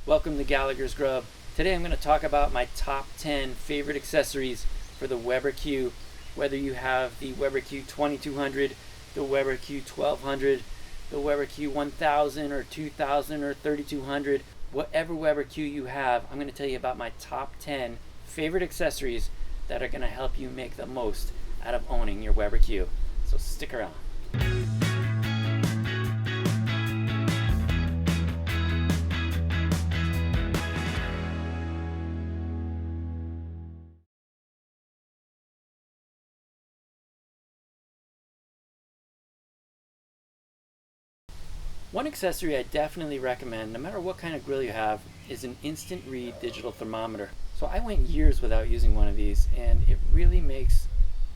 Welcome to Gallagher's Grub. Today I'm going to talk about my top 10 favorite accessories for the Weber Q. Whether you have the Weber Q 2200, the Weber Q 1200, the Weber Q 1000 or 2000 or 3200, whatever Weber Q you have, I'm going to tell you about my top 10 favorite accessories that are going to help you make the most out of owning your Weber Q. So stick around. One accessory I definitely recommend, no matter what kind of grill you have, is an instant read digital thermometer. So I went years without using one of these, and it really makes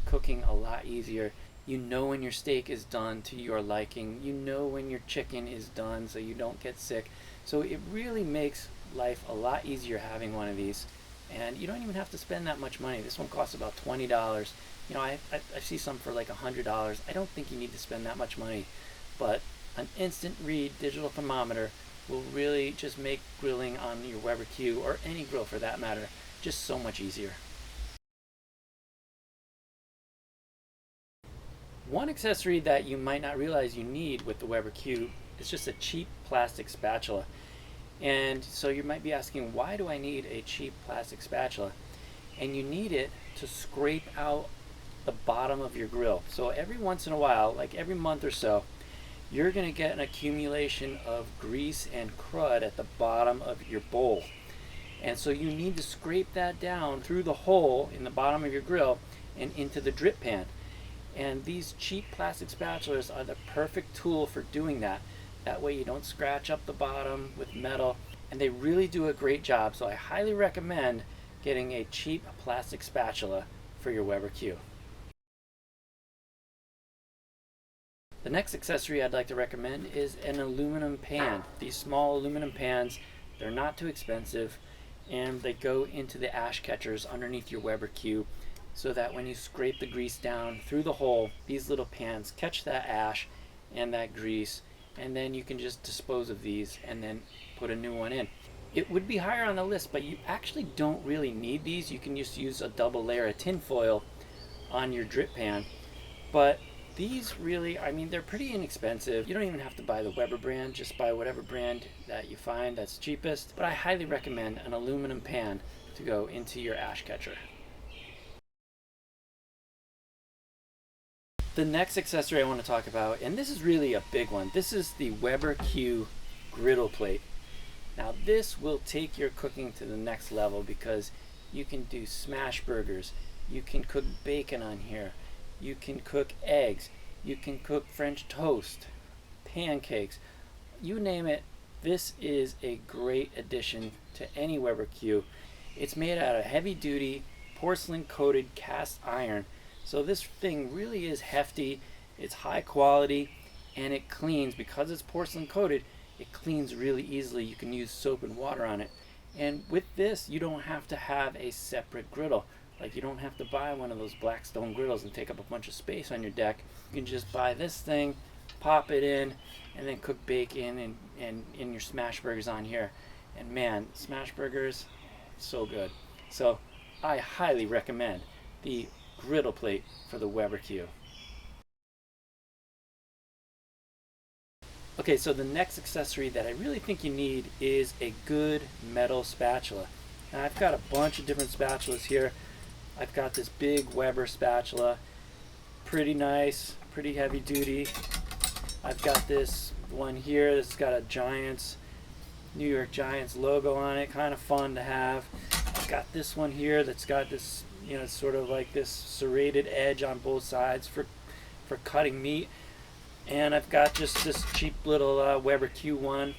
cooking a lot easier. You know when your steak is done to your liking. You know when your chicken is done so you don't get sick. So it really makes life a lot easier having one of these. And you don't even have to spend that much money. This one costs about $20. You know, I see some for like $100. I don't think you need to spend that much money, but an instant read digital thermometer will really just make grilling on your Weber Q, or any grill for that matter, just so much easier. One accessory that you might not realize you need with the Weber Q is just a cheap plastic spatula. And so you might be asking, why do I need a cheap plastic spatula? And you need it to scrape out the bottom of your grill. So every once in a while, like every month or so, you're going to get an accumulation of grease and crud at the bottom of your bowl. And so you need to scrape that down through the hole in the bottom of your grill and into the drip pan. And these cheap plastic spatulas are the perfect tool for doing that. That way you don't scratch up the bottom with metal, and they really do a great job. So I highly recommend getting a cheap plastic spatula for your Weber Q. The next accessory I'd like to recommend is an aluminum pan. These small aluminum pans, they're not too expensive, and they go into the ash catchers underneath your Weber Q, so that when you scrape the grease down through the hole, these little pans catch that ash and that grease, and then you can just dispose of these and then put a new one in. It would be higher on the list, but you actually don't really need these. You can just use a double layer of tin foil on your drip pan. But these really, I mean, they're pretty inexpensive. You don't even have to buy the Weber brand, just buy whatever brand that you find that's cheapest. But I highly recommend an aluminum pan to go into your ash catcher. The next accessory I want to talk about, and this is really a big one, this is the Weber Q Griddle Plate. Now this will take your cooking to the next level, because you can do smash burgers, you can cook bacon on here, you can cook eggs, you can cook French toast, pancakes, you name it. This is a great addition to any Weber Q. It's made out of heavy duty porcelain coated cast iron. So this thing really is hefty, it's high quality, and it cleans. Because it's porcelain coated, it cleans really easily. You can use soap and water on it. And with this, you don't have to have a separate griddle. Like, you don't have to buy one of those Blackstone griddles and take up a bunch of space on your deck. You can just buy this thing, pop it in, and then cook bacon and your smash burgers on here. And man, smash burgers, so good. So I highly recommend the Griddle Plate for the Weber Q. Okay, so the next accessory that I really think you need is a good metal spatula. Now I've got a bunch of different spatulas here. I've got this big Weber spatula, pretty nice, pretty heavy duty. I've got this one here that's got a Giants, New York Giants logo on it, kind of fun to have. I've got this one here that's got this, you know, sort of like this serrated edge on both sides for cutting meat. And I've got just this cheap little Weber Q1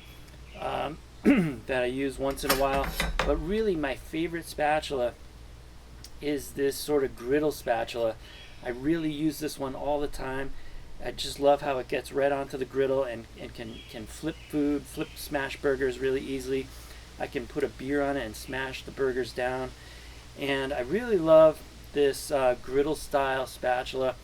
that I use once in a while. But really my favorite spatula is this sort of griddle spatula. I really use this one all the time. I just love how it gets right onto the griddle and can flip food, flip smash burgers really easily. I can put a beer on it and smash the burgers down. And I really love this griddle style spatula.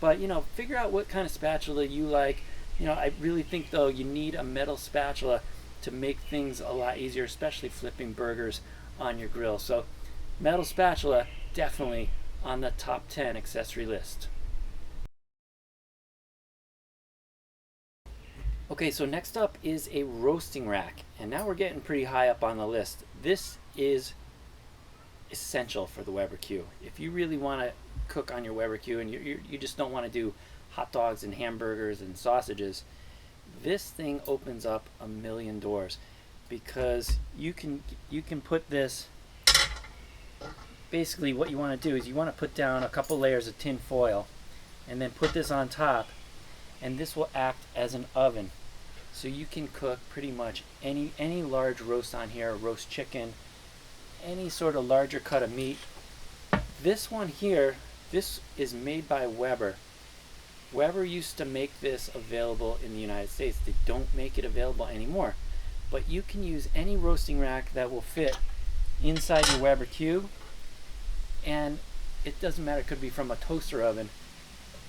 But you know, figure out what kind of spatula you like. You know, I really think though you need a metal spatula to make things a lot easier, especially flipping burgers on your grill. So metal spatula, definitely on the top 10 accessory list. Okay, so next up is a roasting rack, and now we're getting pretty high up on the list. This is essential for the Weber Q. If you really want to cook on your Weber Q and you just don't want to do hot dogs and hamburgers and sausages, this thing opens up a million doors, because you can put this, basically what you want to do is you want to put down a couple layers of tin foil and then put this on top, and this will act as an oven. So you can cook pretty much any large roast on here, roast chicken, any sort of larger cut of meat. This one here, this is made by Weber. Weber used to make this available in the United States. They don't make it available anymore. But you can use any roasting rack that will fit inside your Weber Q, and it doesn't matter, it could be from a toaster oven.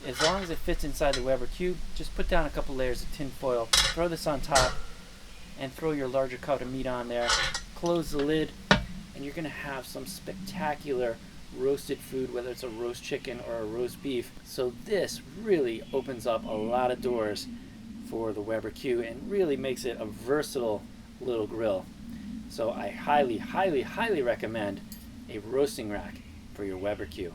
As long as it fits inside the Weber Q, just put down a couple layers of tin foil, throw this on top, and throw your larger cut of meat on there. Close the lid, and you're going to have some spectacular roasted food, whether it's a roast chicken or a roast beef. So this really opens up a lot of doors for the Weber Q and really makes it a versatile little grill. So I highly, highly, highly recommend a roasting rack for your Weber Q.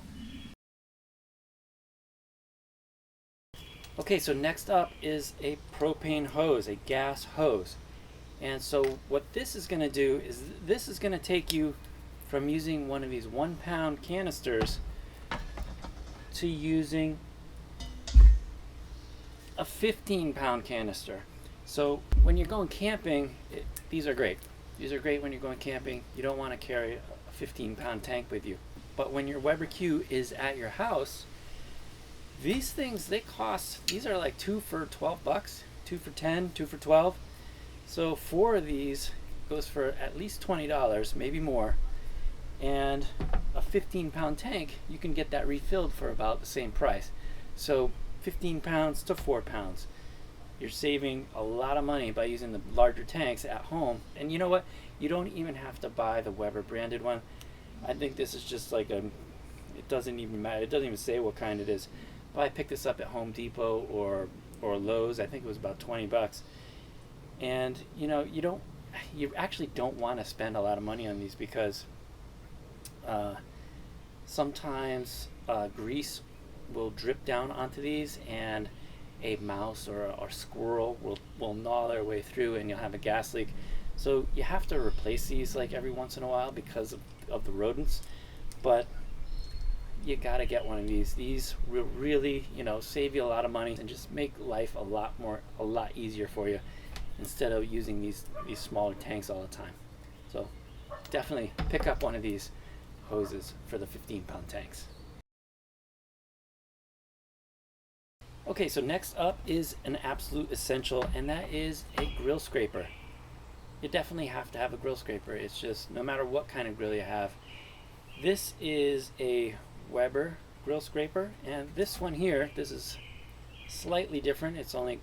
Okay, so next up is a propane hose, a gas hose. And so what this is going to do is this is going to take you from using one of these 1 pound canisters to using a 15-pound canister. So when you're going camping, these are great. These are great when you're going camping. You don't want to carry a 15-pound tank with you. But when your Weber Q is at your house, these things, these are like 2 for $12, 2 for 10, 2 for 12. So 4 of these goes for at least $20, maybe more. And a 15-pound tank, you can get that refilled for about the same price. So 15 pounds to 4 pounds. You're saving a lot of money by using the larger tanks at home. And you know what? You don't even have to buy the Weber branded one. I think this is just like it doesn't even matter. It doesn't even say what kind it is. But I picked this up at Home Depot or Lowe's. I think it was about $20. And you actually don't want to spend a lot of money on these, because sometimes grease will drip down onto these, and a mouse or a squirrel will gnaw their way through, and you'll have a gas leak. So you have to replace these like every once in a while because of the rodents. But you gotta get one of these. These will really, save you a lot of money and just make life a lot easier for you, instead of using these smaller tanks all the time. So definitely pick up one of these hoses for the 15-pound tanks. Okay, so next up is an absolute essential, and that is a grill scraper. You definitely have to have a grill scraper. It's just, no matter what kind of grill you have. This is a Weber grill scraper, and this one here, this is slightly different. It's only,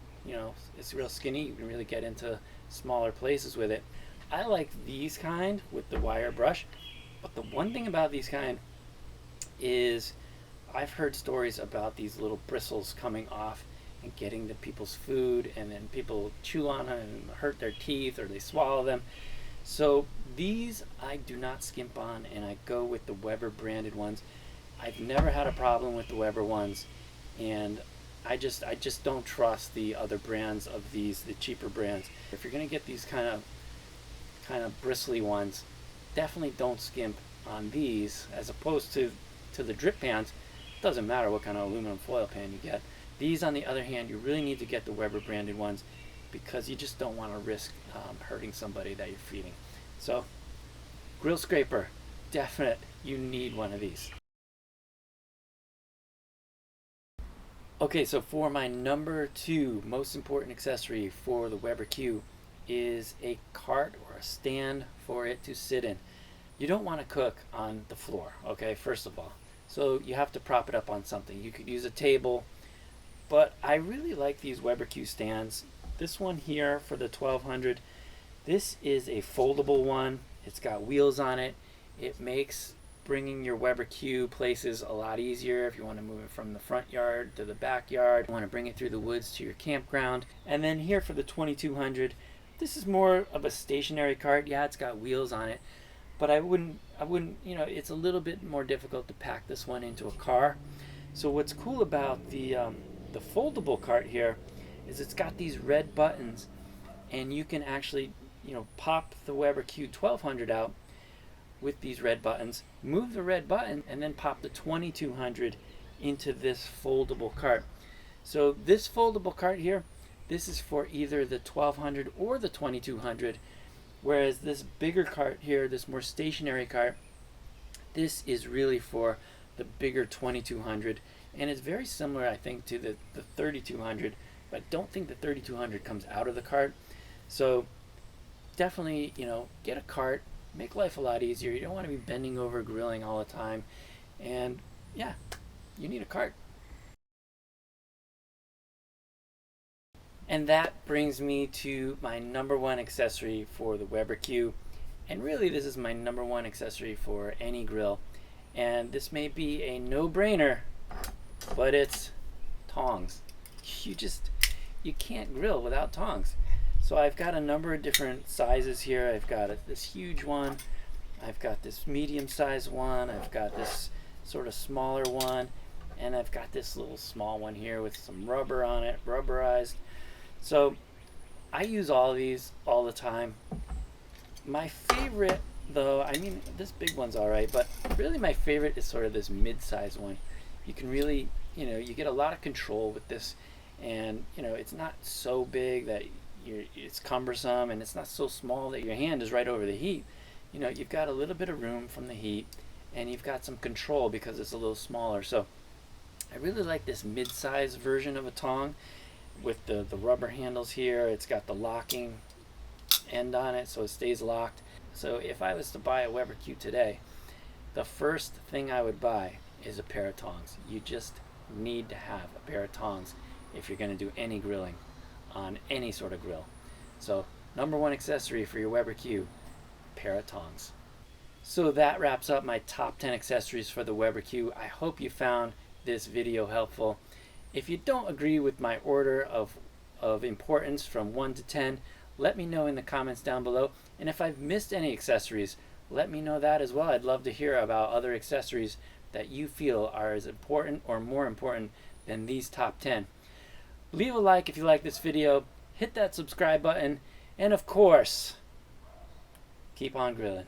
it's real skinny. You can really get into smaller places with it. I like these kind with the wire brush, but the one thing about these kind is I've heard stories about these little bristles coming off and getting to people's food, and then people chew on them and hurt their teeth, or they swallow them. So these I do not skimp on, and I go with the Weber branded ones. I've never had a problem with the Weber ones, and I just don't trust the other brands of these, the cheaper brands. If you're gonna get these kind of bristly ones, definitely don't skimp on these, as opposed to the drip pans. Doesn't matter what kind of aluminum foil pan you get. These, on the other hand, you really need to get the Weber branded ones, because you just don't want to risk hurting somebody that you're feeding. So grill scraper, definite, you need one of these. Okay, so for my number 2 most important accessory for the Weber Q is a cart or a stand for it to sit in. You don't want to cook on the floor, okay, first of all. So you have to prop it up on something. You could use a table, but I really like these Weber Q stands. This one here for the 1200, This is a foldable one. It's got wheels on it. It makes bringing your Weber Q places a lot easier if you want to move it from the front yard to the backyard. You want to bring it through the woods to your campground. And then here for the 2200, this is more of a stationary cart. Yeah, it's got wheels on it, but I wouldn't, it's a little bit more difficult to pack this one into a car. So what's cool about the foldable cart here is it's got these red buttons, and you can actually, pop the Weber Q1200 out with these red buttons, move the red button, and then pop the 2200 into this foldable cart. So this foldable cart here, this is for either the 1200 or the 2200, whereas this bigger cart here, this more stationary cart, this is really for the bigger 2200, and it's very similar, I think, to the 3200, but I don't think the 3200 comes out of the cart. So definitely, get a cart, make life a lot easier. You don't want to be bending over grilling all the time, and yeah, you need a cart. And that brings me to my number one accessory for the Weber Q, and really this is my number one accessory for any grill, and this may be a no-brainer, but it's tongs. You can't grill without tongs. So I've got a number of different sizes here. I've got this huge one, I've got this medium sized one, I've got this sort of smaller one, and I've got this little small one here with some rubber on it, rubberized. So I use all of these all the time. My favorite, though, this big one's alright, but really my favorite is sort of this mid-sized one. You can really, you get a lot of control with this, and it's not so big that it's cumbersome, and it's not so small that your hand is right over the heat. You've got a little bit of room from the heat, and you've got some control because it's a little smaller. So I really like this mid-size version of a tong with the rubber handles here. It's got the locking end on it, so it stays locked. So if I was to buy a Weber Q today, the first thing I would buy is a pair of tongs. You just need to have a pair of tongs if you're going to do any grilling on any sort of grill. So number one accessory for your Weber Q, pair of tongs. So that wraps up my top 10 accessories for the Weber Q. I hope you found this video helpful. If you don't agree with my order of importance from 1 to 10, let me know in the comments down below. And if I've missed any accessories, let me know that as well. I'd love to hear about other accessories that you feel are as important or more important than these top 10. Leave a like if you like this video, hit that subscribe button, and of course, keep on grilling.